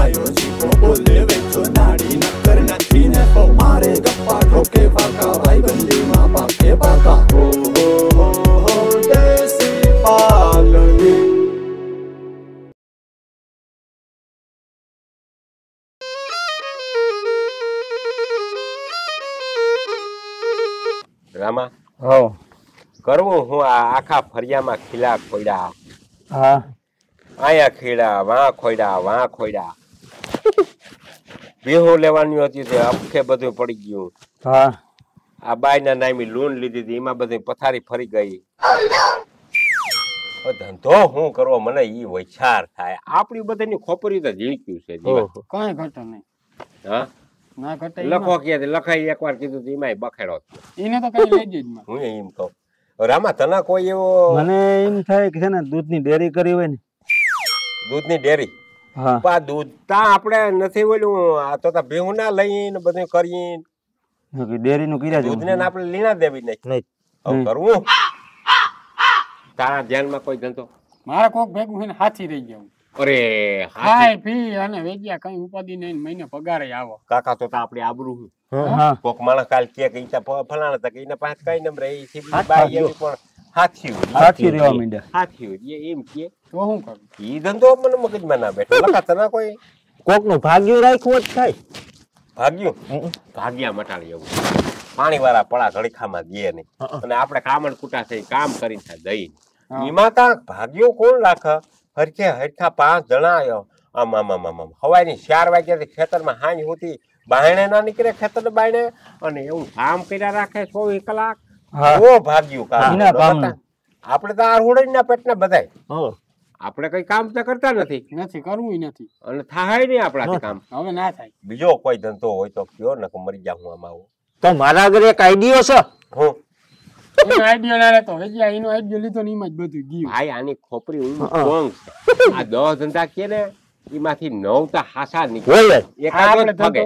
આયો જીકો બોલે વેચો નાડી નકર નથી ને તો મારે ગપ્પા ઠોકે પાકા ભાઈબંધીમાં પાકે પાકા હો દેશી પાલડી રામા હો કરવું હું આ આખા ફરિયામાં ખીલા ખોડ્યા હા આયા ખીડા વાં ખોડ્યા બેહો લેવાની હતી તે અખે બધું પડી ગયું હા આ બાયના નામી લોન લીધી હતી એમાં બધી પથારી ફરી ગઈ ધંધો હું કરવો મને ઈ વિચાર થાય આપણી બધાની ખોપરી તો ઝીણક્યું છે જીવન કઈ ઘટે નહીં હા ના ઘટે લખો કે લખાઈ એકવાર કીધું તો એમાંય બખેડો એને તો કઈ લેજે જ હું એમ કહું રામા તને કોઈ એવો મને એમ થાય કે છે ને દૂધની ડેરી કરી હોય ને દૂધની ડેરી હા પા દૂધ તા આપણે નથી ઓલું આ તો ભેહું ના લઈને બધું કરીને ડેરી નું કર્યા દૂધને આપણે લીના દેવી નહીં હવે કરવું તારા ધ્યાનમાં કોઈ ધંધો મારા કોક ભેગું છે ને હાથી રહી ગયા અરે ખાય પી અને વેચ્યા કઈ ઉપાધિ નહીં મહિને પગારે આવો કાકા તો આપણે આબરૂ હા કોક માણસ કાલ કે ફલાણા તક એના પાસે કઈ નંબર એ બાઈ એવી પણ હાથી રહેવા માંડ્યા હાથી એમ કે તો શું કરું ઈ ધંધો મને મગજમાં ના બેઠો લખા તને કોઈ કોક નું ભાગ્યું રાખ્યું જ થાય ભાગ્યા મટાડી એવું પાણી વાળા પડા ઘડીખામાં દે નહીં અને આપણે કામણ કુટા થઈ કામ કરીને દઈ એમાં તાર ભાગ્યો કોણ રાખે હરખા 5 જણા આવ્યો આમ હવાઈની 4 વાગ્યાથી ખેતરમાં હાંજ હોતી બાયણે ના નીકળે ખેતર બાયણે અને એવું કામ કર્યા રાખે 24 કલાક ઓ ભાગ્યું કામ આપણે તો આ રોડના પેટના બધાય આપણે કઈ કામ તો કરતા નથી કરવું નથી અને થાય નહીં આપણાથી કામ હવે ના થાય બીજો કોઈ ધંધો હોય તો કયો ને મરી જા હું આમાં આવું તો મારા આગળ એક આઈડિયો છે હું એનો આઈડિયો ના લેતો વેજ્યા એનો આઈડિયો લીધો ને એમાં જ બધું ગયું ભાઈ આની ખોપરી સ્ટ્રોંગ છે આ 10 ધંધા કે ને એમાંથી 9 તો હાસા નીકળે એકાદો જ ફગે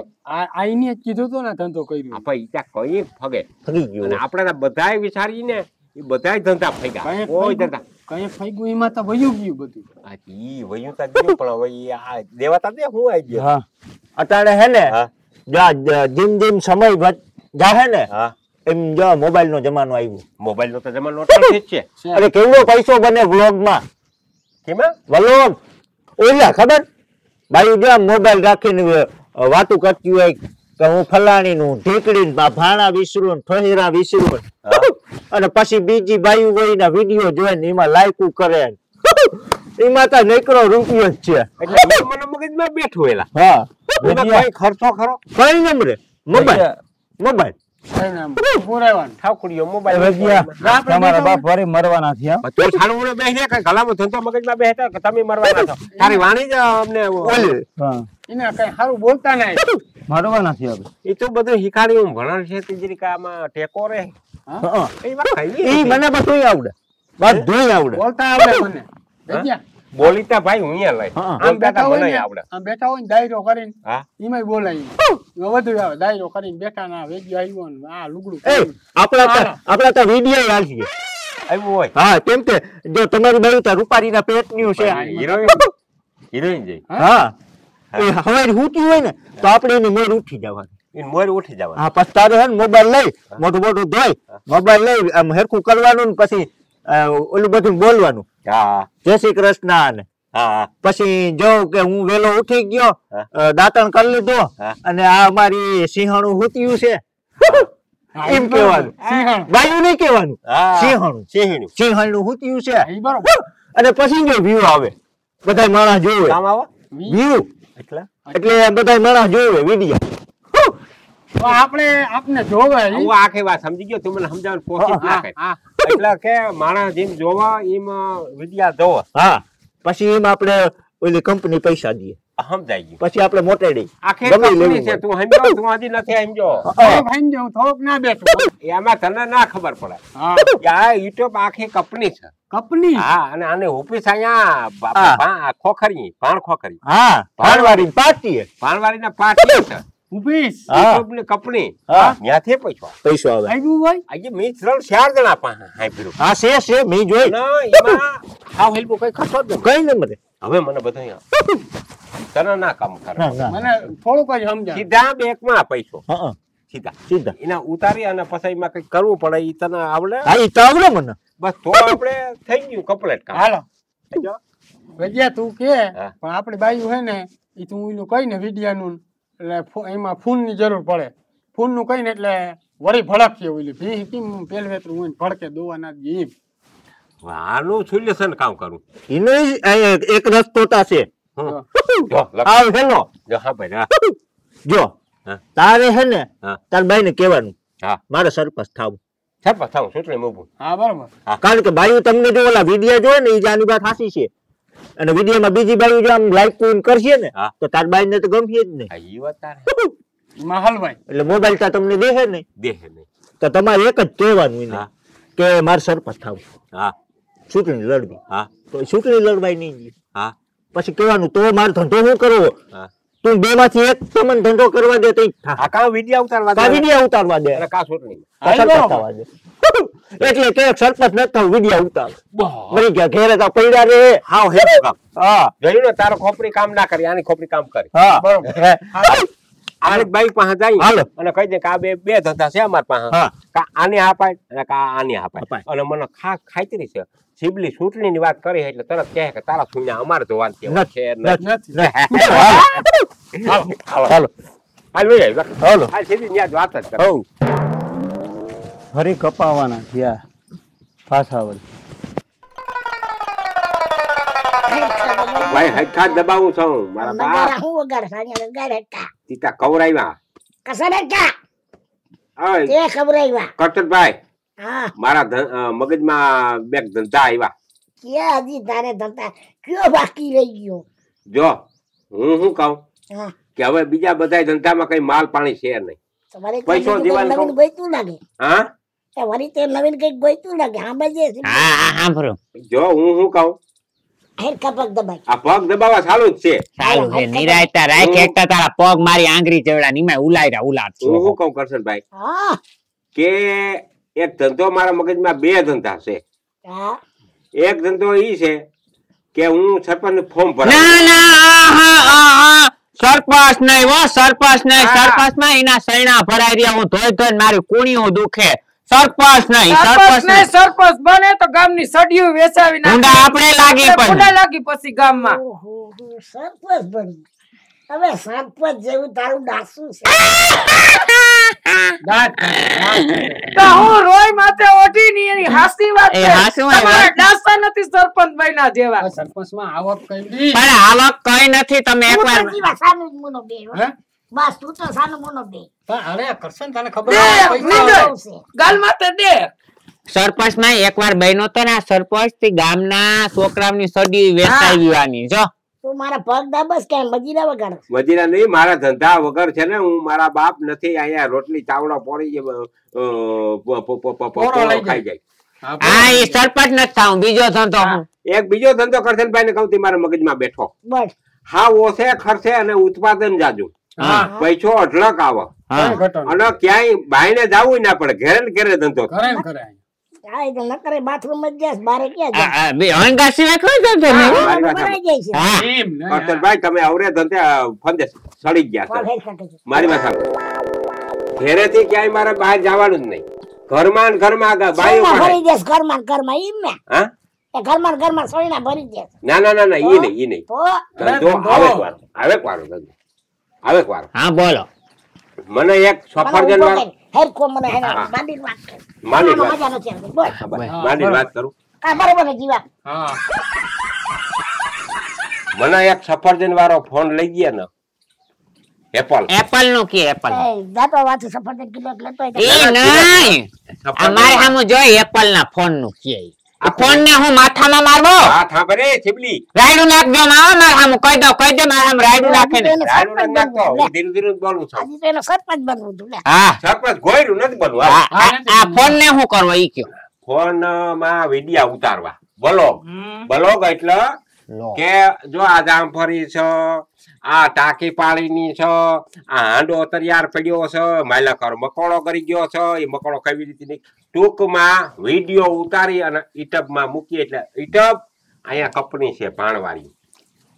આઈને જ કીધું તો ને ધંધો કર્યો આપણે ઈટા કઈ ફગે ફગી ગયો અને આપણે બધાય વિચારીને એ બધાય ધંધા ફગ્યા કોઈ ધંધા કઈ ફગ્યું એમાં તો વયું ગયું બધું આ ઈ વયું તો ગયું પણ હવે આ દેવાતા દે હું આવી ગયો હા અત્યારે હે ને જેમ જેમ સમય જાહે ને એમ જો મોબાઈલ નો જમાનો આવ્યો મોબાઈલ નો તો જમાનો અટલ છે અરે કેવો પૈસો બને વ્લોગ માં કેમાં વ્લોગ ઓલા ખબર બાઈ જો મોબાઈલ રાખીને વાતો કરતી હોય કે હું ફલાણી નું ઢીકડી ભાણા વિસરું ઠહેરા વિસરું અને પછી બીજી બાઈ હોય ના વિડીયો જોઈને એમાં લાઈક કરે એમાં તો નીકળો રૂપિયો જ છે એટલે મને મગજમાં બેઠું એલા હા કઈ ખર્ચો ખરો કઈ નંબરે મોબાઈલ ઠાકુડીઓ મોબાઈલ તમારા બાપ વરે મરવાના થયા તો છાણું બેહને કઈ ગલામાં ધંધો મગજમાં બેહતા કે તમે મરવાના છો તારી વાણી જ અમને એને કઈ સારું બોલતા નહીં મરવાના થયા એ તો બધું શીખાડી હું ભણણ છે તીજરી આમાં ટેકો રે ઈ મને બધું આવડે બોલતા આવડે મને બોલીતા ભાઈ હું લઈ આમ બેઠા મને આવડે આમ બેઠા હોય ને દાયરો કરીને એમાંય બોલાય વધુ આવે દાયરો કરીને બેઠા ના વેજી આવ્યો ને આ લુગડું આપડા તો વિડિયો રાખીએ આવ્યું હોય હા કેમ કે જો તમારી બાજુ તો રૂપારીના પેટન્યું છે હિરોઈન જઈ હા એ હવાઈ હુતી હોય ને તો આપણે એને મોર ઉઠી જવાનું મોર ઉઠી જવાનું હા પછી તારે હે ને મોબાઈલ લઈ મોટું ધોઈ મોબાઈલ લઈ આમ હેરખું કરવાનું ને પછી ઓલું બધું બોલવાનું હા જય શ્રી કૃષ્ણ હા પછી જો કે હું વેલો ઉઠી ગયો દાંતણ કરી લીધો અને આ અમારી સિંહણું હુત્યું છે એમ કેવાનું ગાયું નહીં કેવાનું સિંહણું હુત્યું છે અને પછી જો વ્યૂ આવે બધા માણસ જોવે વ્યૂ એટલે બધા માણસ જોવે વિડીયો આપણે જોવે હું આખી વાત સમજી ગયો તું મને સમજાવવાની કોશિશ ના કરી એટલે કે માણસ જેમ જોવા એમ વિડિયા જોવા હા પછી એમ આપણે ઓલી કંપની પૈસા દઈએ સમજાઈ ગયું પછી આપણે મોટેડી આખી કંપની છે તું સમજો તું હજી નથી સમજો સમજો થોડુંક ના બેઠો એમાં તને ના ખબર પડે આ યુટ્યુબ આખી કંપની છે કંપની હા અને આને ઓફિસ અહીંયા ખોખરી ભાણ ખોખરી હા ભાણવારી પાર્ટી ના પાર્ટી છે ઓફિસ યુટ્યુબ ની કંપની ત્યાંથી પૈસો આવે આવ્યું હોય આજે મેં 3-4 જણા પાસે હાંભળ્યું હા છે મેં જોઈ ના એમાં હાવ હેલ્પ કઈ ખર્ચો જ કઈ નંબરે હવે મને બધું તને ના કામ કરે મને થોડુંક જ સમજાય. સીધા બેંકમાં પૈસો હા સીધા સીધા એના ઉતારી અને પછી એમાં કઈ કરવું પડે ઈ તને આવડે હા ઈ તો આવડે મને બસ તો આપણે થઈ ગયું કમ્પ્લીટ કામ હાલો સમજો? ભજીયા તું કે હા. પણ આપણી બાયું હે ને એ તું એનું કઈ ને વિડિયાનું એટલે એમાં ફૂનની જરૂર પડે. ફૂનનું કઈ ને એટલે વળી ભડકીએ ઓલી ભી કેમ પેલ વેતરું હોય ને ભડકે દોવા ના દે એમ. આનું સોલ્યુશન કામ કરું એનો એક રસ્તો તા છે જો લખ. આવ હેલો જો હા ભાઈ હા. જો હા. તારે હે ને હા. તાર બાઈ ને કહેવાનું હા મારે સરપંચ થાવું છાપા થાવ ચૂંટણી મૂકું હા બરોબર. કારણ કે બાયું તમને જો ઓલા વિડિયા જોવે ને એ આની વાત સાચી છે અને વિડિયામાં બીજી બાયું જો આમ લાઈક કરશે ને હા. તો તાર બાઈ ને તો ગમશે જ નહીં હા ઈ વાત તારે એમાં હલવાય. એટલે મોબાઈલ તા તમને દેહે નહીં દેહે નહીં તો તમારે એક જ કહેવાનું એને હા. કે મારે સરપંચ થાવું હા ચૂંટણી લડવી હા તો ચૂંટણી લડવાય નહીં હા પછી કહેવાનું તો મારે ધંધો શું કરવો હા તું બે માંથી એક તમને ધંધો કરવા દે તો આ કાં વિડિયા ઉતારવા દે વિડિયા ઉતારવા દે અને કાં ચૂંટણી તો સરપંચ થવા દે એટલે કે સરપંચ ન થવું વિડિયા ઉતાર મરી ગયા ઘેરે તો પડ્યા રે હાવ હેરું કામ હા જોયું ને તારો ખોપરી કામ ના કરી આની ખોપરી કામ કરી હા બરોબર. આને બાઈ પાસે જાય હાલો. અને કહી દે કે આ બે ધંધા છે અમાર પાસે હા. કા આને આપાય અને કા આને આપાય અપાય. અને મને ખાતરી છે સિબલી ચૂંટણી ની વાત કરી એટલે તરત કહે કે તારા સુન્યા અમારે જોવાનું છે નથી, છે નથી. હાલો હાલો હાલ લઈ આવી હાલો હાલ સીધી ન્યા જ વાત જ કરે હઉ હરી કપાવાના થયા પાછા વળી. ભાઈ હટકા દબાવું છું મારા બાપ હું વગાડ સાનિયા વગાડ હતા તીતા કવરાવ્યા કસર હતા ઓય તે ખબરાવ્યા કરતનભાઈ હા મારા મગજમાં બે ધંધા આવ્યા કે હજી તારે ધંધા કયો બાકી રહી ગયો જો હું શું કહું હા કે હવે બીજા બધા ધંધામાં કઈ માલ પાણી છે નહીં તમારે પૈસો દીવાનો નવીન ગોઈતું લાગે હા એ વળી તે નવીન કઈક ગોઈતું લાગે હા બજે જો હું શું કહું હેર કપક દબાઈ આ પગ દબાવવા ચાલુ જ છે સારું છે નિરાયતા રાખ એકતા તારા પગ મારી આંગળી જેવડા નીમાં ઉલાયરા ઉલાડ હું શું કહું કરશનભાઈ હા કે એક ધંધો મારા મગજમાં બે ધંધા છે હા એક ધંધો ઈ છે કે હું સરપંચ ફોર્મ ના ભરાવું ના સરપંચ નહીં હો સરપંચ નહીં હા. સરપંચ માં એના સૈણા ભરાઈ રહ્યા હું ધોઈ ધોઈ મારી કુણીઓ દુખે સરપંચ નહીં સરપંચ ને નહીં સરપંચ બને તો ગામની સડિયું વેચાવી ઊંડા આપણે લાગી આપણે પણ. ઊંડા લાગી પછી ગામમાં ઓહો સરપંચ બની હવે સરપંચ જેવું તારું ડાસું છે તો હું રોય માથે ઓઢી ની એની હાસી વાત એ છે. હાસી વાત. તમારા ડાસા નથી સરપંચ બન્યા જેવા સરપંચમાં આવક કઈ દી પણ આવક કઈ નથી તમે તું એકવાર તો જીવા સાનું જ મોનો બે હો. હે? બસ તું તો સાનું મોનો બે અરે કરશન તને ખબર દે, હોય પૈસા નીંદર. બહુ છે. ગાલ માથે દે સરપંચ માં એકવાર બન્યો તો ને આ સરપંચ થી ગામના છોકરાઓની સડી વેચાવી જો તું મારા પગ દાબસ કે મજીરા વગાડ મજીરા નહીં મારા ધંધા વગર છે ને હું મારા બાપ નથી અહીંયા રોટલી ચાવડો પોડી પોરો લઈ ખાઈ જાય હા એ સરપંચ નથી થાવ બીજો ધંધો હું એક બીજો ધંધો કરશનભાઈ ને કહું તે મારા મગજમાં બેઠો બસ હા ઓછે ખર્ચે અને ઉત્પાદન જાજુ હા. પૈસો અઢળક આવે હા. અને ક્યાંય બાયને જાવું ના પડે ઘરે ને ઘરે ધંધો થાય. કરે ને કરે હા એ તો ન કરે બાથરૂમ જ જાસ બારે ક્યાં જાય હંગા સિવાય કોઈ ધંધો નહીં મારી વાત ભરાઈ જાય છે હા એમ નહીં. કરશનભાઈ તમે અવરે ધંધે ફંદે સડી ગયા કોણ છો હેર કાઢે છે મારી વાત સાંભળો ઘરેથી ક્યાંય મારે બહાર જવાનું જ નહીં ઘરમાં ને ઘરમાં બાયો સોયણા પાસે. ભરી દેસ ઘરમાં ને ઘરમાં ઈમ ને હા એ ઘરમાં ને ઘરમાં સોયણા ભરી દેસ ના ના ના ના ઈ નહીં ઈ નહીં તો ધંધો આવે વારો ધંધો આવે વારો હા બોલો મને એક સફરજન વાળો હેર કો મને હેર હા. માંડી વાત કર માંડી વાત. મજા નથી આવતી બોલ માંડી વાત કરું કા બરોબર ને જીવા હા મને એક સફરજન વાળો ફોન લઈ ગયા ને એપલ એપલ નું કે એપલ એ જાતો વાત સફરજન કિલો લેતો હોય તો એ નહીં અમારે સામું જોઈ એપલ ના ફોન નું કે આ ફોન ને હું માથામાં મારવો હા થાંભરે છીબલી રાયડું નાખજો મારો મારે સામું કહી દે મારે સામે રાયડું નાખે ને એને રાયડું સરપંચ નથી નાખતો બનવું. હું ધીરે ધીરે બોલું છું હજી તો એનો સરપંચ બનવું હતું લે હા સરપંચ ગોયરું નથી બનવું આ આ ફોન ને શું કરવો ઈ કયો ફોન માં વિડિયા ઉતારવા બ્લોગ એટલે કે જો આ જામફળી છે આ ટાંકી પાણીની છે આ હાંડો તૈયાર પડ્યો છે માયલાકર મકોડો કરી ગયો છે એ મકોડો કેવી રીતે નહીં. ટૂંકમાં વિડીયો ઉતારી અને યુટ્યુબમાં મૂકી એટલે યુટ્યુબ અહીંયા કંપની છે ભાણવાળી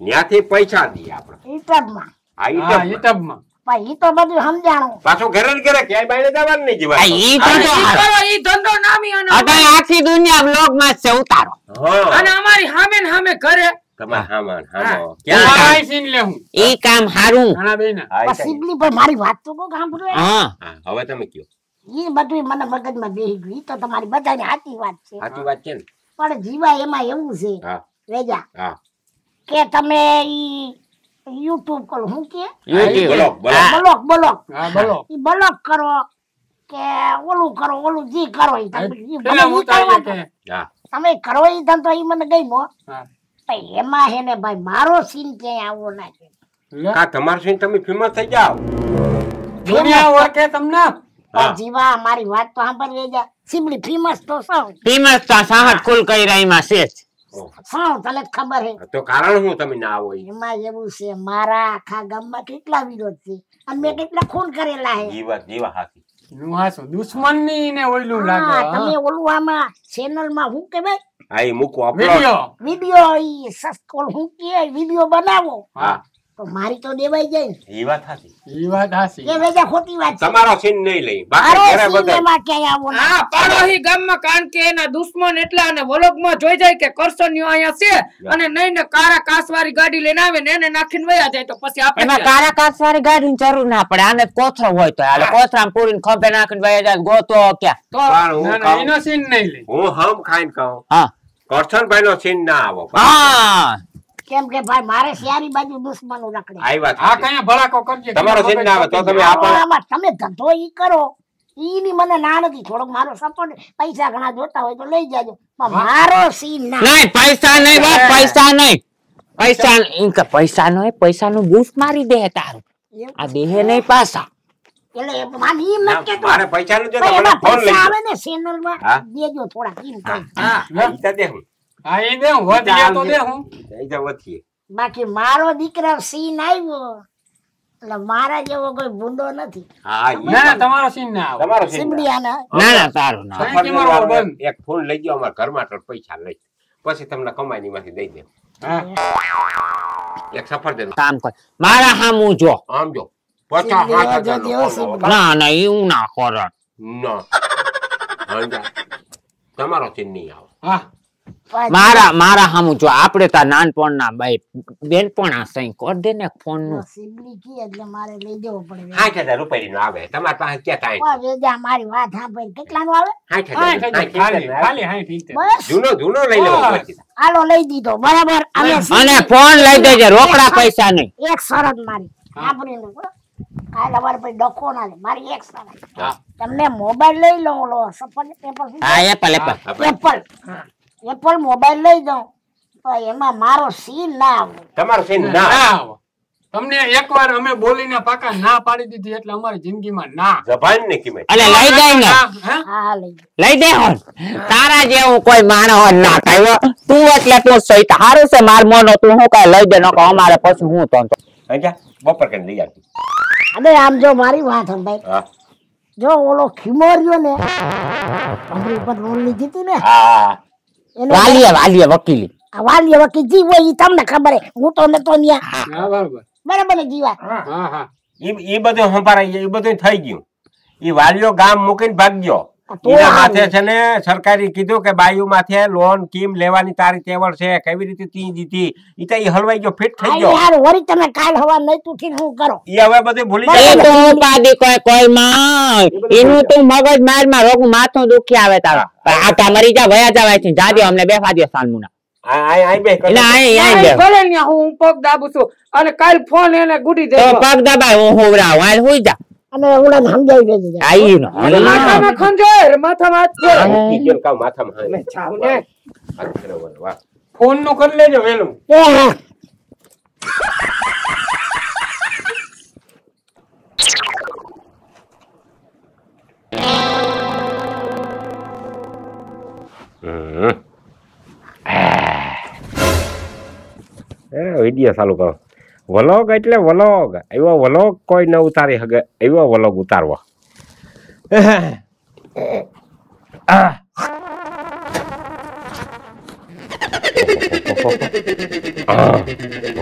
ત્યાંથી પૈસા દઈએ આપણે યુટ્યુબમાં આ હા ઈ યુટ્યુબમાં પણ ઈ તો બધું સમજાણું. પાછો ઘરે ને ઘરે ક્યાંય બાઈને જવાનું નહીં આ જીવા ઈ ધંધો ઈ હારો. કરો, ઈ ધંધો નામી અને અત્યારે આખી દુનિયા બ્લોગ માં છે ઉતારો. અને અમારી સામે ને સામે ઘરે તમારે હામાં હામો ક્યાં કામ? ક્યાં સીન લેવું ઈ કામ હારું. ઘણા બેના હા, સિબલી પર મારી વાત તો કોક સાંભળો. હા હા, હવે તમે કયો ઈ બધું મને મગજમાં બેસી ગયું. ઈ તો તમારી બધાની સાચી વાત છે. સાચી વાત છે ને પણ જીવા એમાં એવું છે હા વેજા હા કે તમે ઈ યુટ્યુબ કરો હું કે YouTube. બોલો હા. બ્લોક હા બોલો ઈ બ્લોક કરો કે ઓલું કરો ઓલું જી કરો ઈ તમે ઈ ભલે પેલા ઈ ઉતારીએ કરવા દો. કે હા તમે કરો ઈ ધંધો ઈ મને ગમ્યો. હા પણ એમાં હે ને ભાઈ મારો સીન ક્યાંય આવો ના છે. લે, કા તમારું સીન તમે ફેમસ થઈ જાઓ દુનિયા ઓળખે તમને હા. પણ જીવા મારી વાત તો સાંભળ વેજા સિબલી ફેમસ તો સૌ ફેમસ તો સાહટ ખુલ કરી રહી માં છે જ. સૌ તને જ ખબર હે. તો કારણ હું તમે ના આવો ઈ? એમાં એવું છે મારા આખા ગામમાં કેટલા વિરોધ છે અને મેં કેટલા ખૂન કરેલા હે. જીવા હાથી નું હાસું દુશ્મનની ને ઓયલું હા, લાગે તમે ઓલું આમાં ચેનલમાં હું કે ભાઈ આ ઈ મૂકો અપલોડ વિડિયો વિડિયો ઈ સસ્કોલ હું કે વિડિયો બનાવો હા તો મારી તો દેવાઈ જાય ને. ઈ વાત હાથી ઈ વાત હાસી એ વેજા ખોટી વાત છે. તમારો સીન નહીં લઈ મારો બાકી ઘરે સીન બધા એમાં ક્યાંય આવો ના. હા પાડોશી ગામમાં કારણ કે એના દુશ્મન એટલા અને વલોગમાં જોઈ જાય કે કરસનીઓ અહીંયા છે અને નહીં ને કારા કાસવાળી ગાડી લઈને આવે ને એને નાખીને વયા જાય તો પછી આપણે એમાં કારા કાચ વાળી ગાડીની જરૂર ના પડે. આને કોથળો હોય તો હાલે. કોથળામાં પૂરીને ખંભે નાખીને વયા જાય ગોતો ક્યાં. તો પણ હું ના ના કહું એનો સીન નહીં લે હું હમ ખાઈને કહું હા કરશનભાઈ નો સીન ના આવો હા કેમ કે ભાઈ મારે શિયારી બાજુ દુશ્મનો રખડે. આ વાત આ હાચી. કયા ભડાકો કરજે તમારો સીન ના આવે તો તમે આપણો આમાં તમે ધંધો ઈ કરો ઈની મને ના નથી. થોડોક મારો સપોર્ટ પૈસા ઘણા જોતા હોય તો લઈ જાજો પણ મારો સીન ના. નહીં પૈસા નહીં બાપ પૈસા નહીં. પૈસા ઈ કે પૈસા નો પૈસા નું બૂફ મારી દે તારું. આ દેહે નહીં પાછા. એટલે મારી ઈ ના, નથી કેતો. મારે પૈસા નું ભાઈ મને એમાં ફોન લઈ પૈસા ગયો. આવે ને ચેનલમાં હા. દેજો થોડા કેમ કઈ. હા ઈ તો દે હું હા એ દે હું વધ ગયા તો દે હું ઈ તો વધીએ. બાકી મારો દીકરા સીન આવ્યો એટલે મારા જેવો કોઈ ભૂંડો નથી. હા ઈ ના ના તમારો સીન ના આવે તમારો સીન ના. સિમડિયાના ના ના તારું ના. સાહેબ, તમારો સફરજન બંધ. એક ફોન લઈ ગયો અમારા ઘરમાં તો પૈસા લઈ પછી તમને કમાઈ માંથી દઈ દે હા એક સફરજન કામ કર મારા હામું જો. આમ જો 50,000 નો ફોન આવો. ના ના એવું ના કરો. ના સમજા. તમારો સીન નહીં આવે હા મારા હામું જો આપણે તાર નાનપણના ભાઈ બેનપણા સહી કર દે ને ફોન નું. સિમડી કી એટલે મારે લઈ દેવો પડે. 60,000 રૂપિયાનો આવે તમારી પાસે ક્યાં વા વેજા મારી વાત સાંભળ કેટલાનો આવે? 60,000 ખાલી ખાલી હાઈ ઠીક બસ જૂનો લઈ લેવો બસ. પડશે. હાલો લઈ દીધો બરાબર. અમે અને ફોન લઈ દેજે રોકડા પૈસા નહીં. એક શરત મારી સાંભળી લો બરાબર? કાલ અમારે પછી ડખો ના લે. મારી એક શરત હા. તમને મોબાઈલ લઈ લો ઓલો સફર પેપર હા એપલ એપલ. એપલ મોબાઈલ લઈ દઉં તો એમાં મારો સીન ના આવે. તમારો સીન ના ના આવે. તમને એકવાર અમે બોલીને પાકા ના પાડી દીધી એટલે અમારી જિંદગીમાં ના જબાન ને કિંમત એટલે લઈ દે ને હે? હા લઈ દઉં. લઈ દે હોન. તારા જેવું કોઈ માણસ ના થાય હો. તું એટલે તું સહિત હારું છે માર મોનો તું હું કઈ લઈ દે નકો અમારે પછી હું તો સમજા બપોર કરીને લઈ આવતી અરે આમ જો મારી વાત ભાઈ હા જો ઓલો ખીમોર્યો ને અમરી પર લોન લીધી હતી ને હા એને વાલીએ વકીલી. આ વાલી વકી જીવ હોય ઈ તમને ખબર હે. હું તો નતો ન્યા. હા બરાબર બરાબર ને જીવા? હા હા ઈ બધું સંભાળાય ઈ બધું થઈ ગયું ઈ વાલીઓ ગામ મૂકીને ભાગ્યો તો એના હારું. માથે છે ને સરકારે કીધું કે બાયુ માથે લોન કેમ લેવાની તારી તેવડ છે કેવી રીતે તી દીધી ઈ તો ઈ હલવાઈ ગયો ફિટ થઈ આ ગયો યાર વળી તમે કાલ હવા નહીં તૂટીને હું કરો? ઈ હવે બધું ભૂલી એ જાય તો ઉપાધિ કોઈ માં એનું તું મગજ મારમાં રોગ માથું દુખી આવે તારા. આ મરી જા વયા જવાય છે જાજો અમને બેફા દે સાલમુના. આ બે એટલે આય બે ભલે ને હું પગ દાબું છું અને કાલ ફોન એને ગુડી તો દેજો પગ દબાય હું હોવરાવ હાલ હોઈ જા. અને ઓલા સમજાવી દેજો જા. આઈ નો માથામાં ખંજર માથામાં હાથ ફેરવ. ઈ ગયો કામ માથામાં હાલે. જાવ ને. હાથ ફેરવો, વાહ. ફોન નું કરી લેજો વેલું એ હા વિડીયો ચાલુ કરો વ્લોગ એટલે વ્લોગ એવો વ્લોગ કોઈ ન ઉતારી શકે એવો વ્લોગ ઉતારવો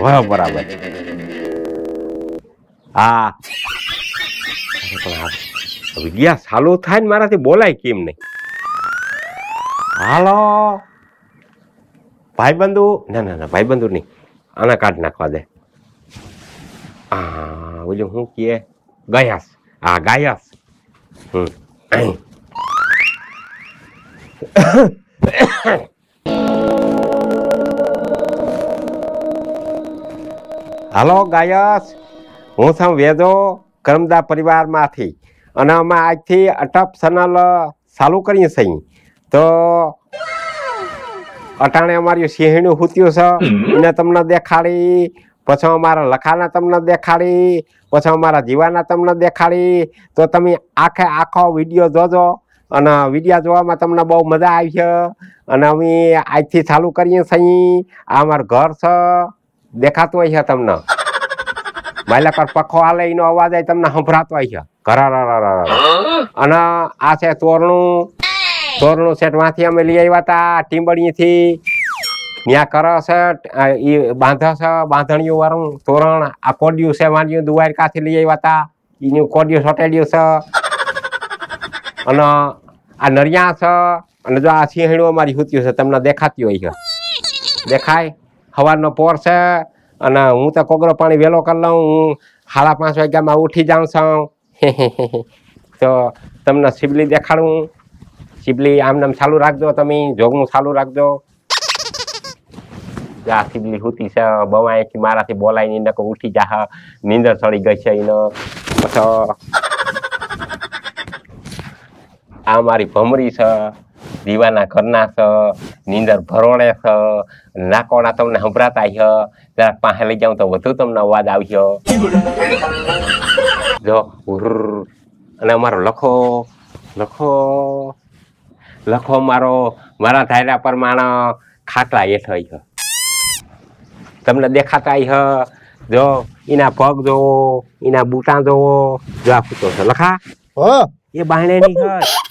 વાહ બરાબર હા વિડિયા ચાલુ થાય ને મારાથી બોલાય કેમ નહીં હાલો ભાઈબંધુ ના ના ના ભાઈબંધુ નહીં આના કાઢ નાખવા દે હા ઓલું હું કહે ગાયસ હા ગાયસ હાલો ગાયસ હું છું વેદો કરમદા પરિવારમાંથી અને અમે આજથી અટપ ચેનલ ચાલુ કરીએ છીએ તો અટાણે અમારી સિંહણું હૂત્યું છે એને તમને દેખાડી પછી અમારા લખાના તમને દેખાડી પછી અમારા જીવાના તમને દેખાડી તો તમે આખો વિડીયો જોજો અને વિડીયો જોવામાં તમને બહુ મજા આવી છે અને અમે આજથી ચાલુ કરીએ છીએ આ અમારું ઘર છે દેખાતું હોય છે તમને માયલા પર પખો હાલે એનો અવાજ આવી તમને સંભળાતો હોય છે ઘરા અને આ છે તોરણું સેટમાંથી અમે લઈ આવ્યા હતા ટીંબડીથી ત્યાં કરે છે એ બાંધે છે બાંધણીયું વાળું તોરણ આ કોડિયું છે વાંડિયું દ્વારકાથી લઈ આવ્યા હતા એનું કોડિયું સોટેડ્યું છે અને આ નરિયા છે અને જો આ સિંહણું અમારી હૂત્યું છે તમને દેખાતી હોય છે દેખાય સવારનો પોર છે અને હું તો કોગરો પાણી વહેલો કરી લઉં હું 5:30 વાગ્યામાં ઉઠી જાઉં છું તો તમને શિબલી દેખાડું શિબલી આમ ચાલુ રાખજો તમે જોગનું ચાલુ રાખજો આ શિબલી હૂતી છે બવાયથી મારાથી બોલાય નહીં નકો ઉઠી જા નીંદર ચડી ગઈ છે એનો પછી આ મારી ભમરી છે દીવાના ઘરના છે નીંદર ભરોડે છે નાકોડા તમને સંભળાતા છે જરાક પાસે લઈ જાઉં તો વધુ તમને અવાજ આવ્યો જો અને અમારો લખો મારા ધાર્યા પ્રમાણે ખાટલા હેઠ છે તમને દેખાતા છે જો એના પગ જોવો એના બૂટા જોવો જો આ ફૂટો છે લખા એ બાયણે નહીં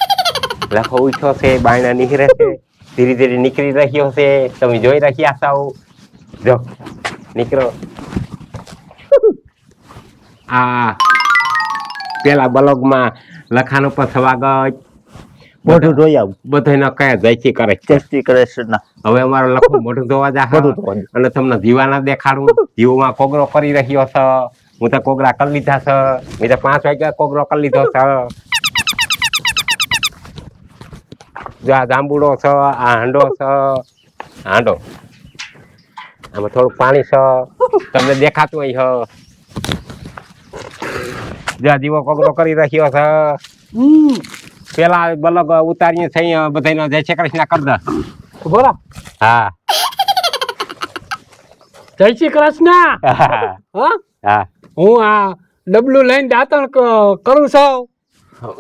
લખો ઉઠ્યો છે બાયણા નીકળે છે ધીરે ધીરે નીકળી રહ્યો છે તમે જોઈ રહ્યા છો જો નીકળો આ પેલા બ્લોગમાં લખાનો પર સ્વાગત મોઢું ધોઈ આવું બધાને કયા જયથી કરે જય શ્રી કૃષ્ણ હવે અમારો લખો મોઢું ધોવા જા અને તમને દીવાના દેખાડું દીવામાં કોગરો કરી રહ્યો છે હું તો કોગરા કરી લીધા છે મેં તો 5 વાગ્યા કોગરો કરી લીધો છે જો આ જાંબુડો છે આ હાંડો છે હાંડો આમાં થોડુંક પાણી છે તમને દેખાતું હોય છે જો દીવો કોગરો કરી રહ્યો છે પેલા બલગ ઉતારીને થઈ બધાનો જય શ્રી કૃષ્ણ કરી દે બોલા હા જય શ્રી કૃષ્ણ હા હું આ ડબલું લઈને દાંતણ કરું છું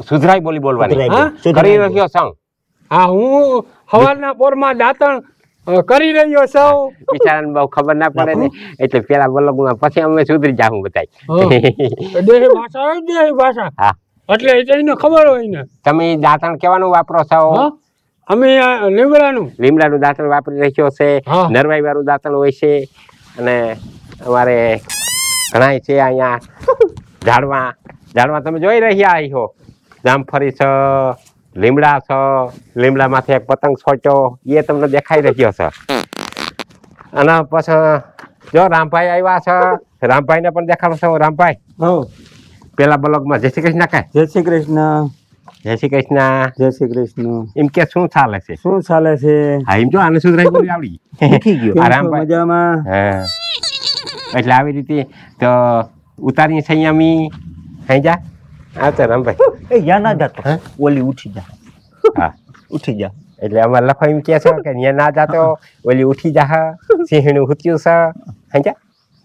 સુધરાઈ બોલવાની કરી રહ્યો છું હા હું સવારના પોરમાં દાંતણ કરી રહ્યો છું બિચારાને બહુ ખબર ના પડે ને એટલે પેલા બલગમાં પછી અમે સુધરી જાઉં બતાય દેહ ભાષા હા એટલે એને ખબર હોય ને તમે દાંતણ કેવાનું વાપરો છો અમે લીમડાનું દાંતણ વાપરી રહ્યો છે નરવાઈ વાળું દાંતણ હોય છે અને અમારે ઘણા છે અહીંયા ઝાડવા તમે જોઈ રહ્યા છો જામફળી છે લીમડા છે લીમડામાંથી એક પતંગ છોટ્યો એ તમને દેખાઈ રહ્યો છે અને પછી જો રામભાઈ આવ્યા છે રામભાઈને પણ દેખાડો છો રામભાઈ પેલા બ્લોગમાં જય શ્રી કૃષ્ણ કહે જય શ્રી કૃષ્ણ જય શ્રી કૃષ્ણ જય શ્રી કૃષ્ણ એમ કે શું ચાલે છે હા એમ જો આને સુધરાઈ બોલી આવડી રામભાઈ મજામાં હા એટલે આવી રીતે તો ઉતારીને છે અહીંયા મી અહીં જા આવતો રામભાઈ યા ના જાતો ઓલી ઉઠી જા હા ઉઠી જા એટલે અમારે લખો એમ કે છે કે ત્યાં ના જાતો ઓલી ઉઠી જા સિંહણું હૂત્યું છે અહીં જા